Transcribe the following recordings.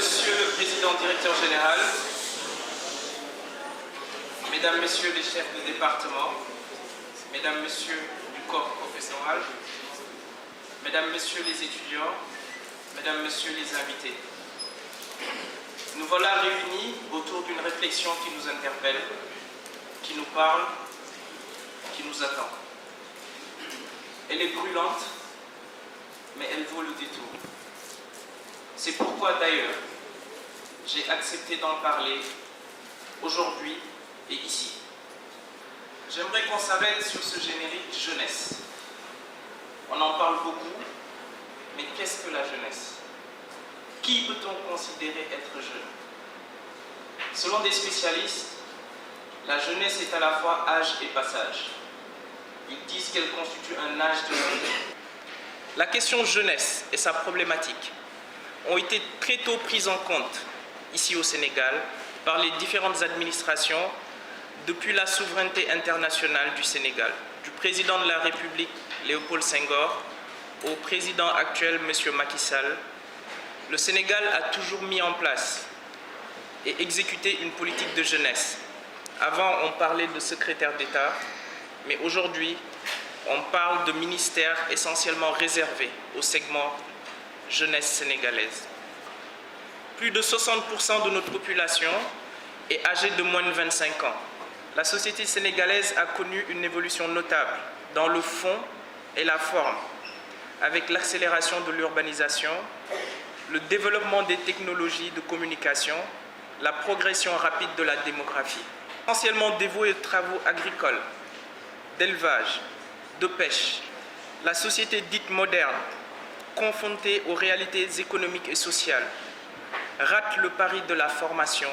Monsieur le Président Directeur Général, Mesdames, Messieurs les chefs de département, Mesdames, Messieurs du corps professoral, Mesdames, Messieurs les étudiants, Mesdames, Messieurs les invités, nous voilà réunis autour d'une réflexion qui nous interpelle, qui nous parle, qui nous attend. Elle est brûlante, mais elle vaut le détour. C'est pourquoi d'ailleurs, j'ai accepté d'en parler aujourd'hui et ici. J'aimerais qu'on s'arrête sur ce générique jeunesse. On en parle beaucoup, mais qu'est-ce que la jeunesse? Qui peut-on considérer être jeune? Selon des spécialistes, la jeunesse est à la fois âge et passage. Ils disent qu'elle constitue un âge de la vie. La question jeunesse et sa problématique ont été très tôt prises en compte ici au Sénégal par les différentes administrations depuis la souveraineté internationale du Sénégal, du président de la République Léopold Senghor au président actuel M. Macky Sall. Le Sénégal a toujours mis en place et exécuté une politique de jeunesse. Avant, on parlait de secrétaire d'État, mais aujourd'hui, on parle de ministère essentiellement réservé au segment jeunesse sénégalaise. Plus de 60% de notre population est âgée de moins de 25 ans. La société sénégalaise a connu une évolution notable dans le fond et la forme, avec l'accélération de l'urbanisation, le développement des technologies de communication, la progression rapide de la démographie. Essentiellement dévouée aux travaux agricoles, d'élevage, de pêche, la société dite moderne, confrontée aux réalités économiques et sociales, rate le pari de la formation,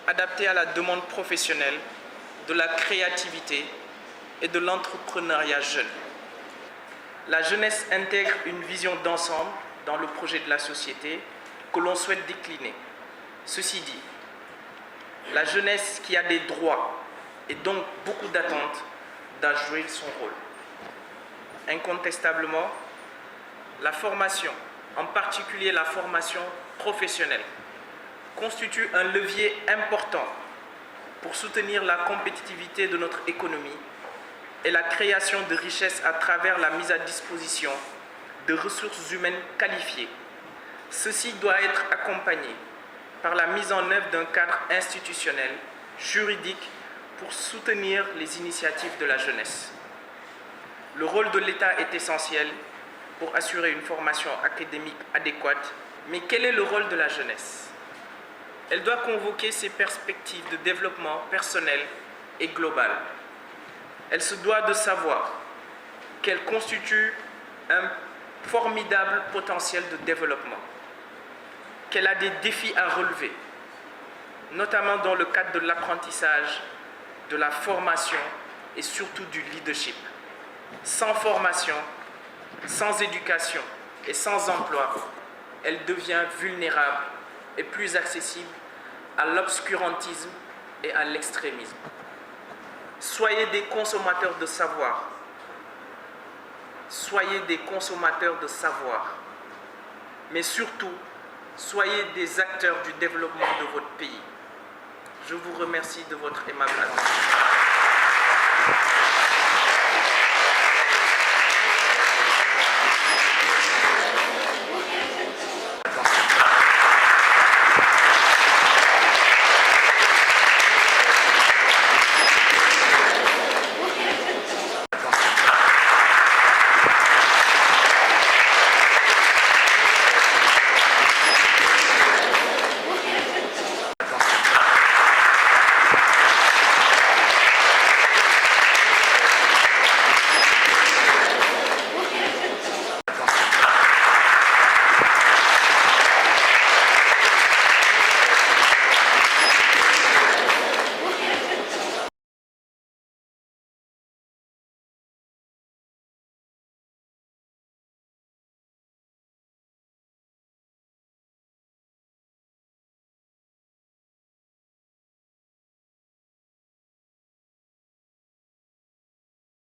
adaptée à la demande professionnelle, de la créativité et de l'entrepreneuriat jeune. La jeunesse intègre une vision d'ensemble dans le projet de la société que l'on souhaite décliner. Ceci dit, la jeunesse qui a des droits et donc beaucoup d'attentes doit jouer son rôle. Incontestablement, la formation, en particulier la formation professionnelle, constitue un levier important pour soutenir la compétitivité de notre économie et la création de richesses à travers la mise à disposition de ressources humaines qualifiées. Ceci doit être accompagné par la mise en œuvre d'un cadre institutionnel, juridique, pour soutenir les initiatives de la jeunesse. Le rôle de l'État est essentiel pour assurer une formation académique adéquate, mais quel est le rôle de la jeunesse? Elle doit convoquer ses perspectives de développement personnel et global. Elle se doit de savoir qu'elle constitue un formidable potentiel de développement, qu'elle a des défis à relever, notamment dans le cadre de l'apprentissage, de la formation et surtout du leadership. Sans formation, sans éducation et sans emploi, elle devient vulnérable et plus accessible à l'obscurantisme et à l'extrémisme. Soyez des consommateurs de savoir. Soyez des consommateurs de savoir. Mais surtout, soyez des acteurs du développement de votre pays. Je vous remercie de votre aimable attention.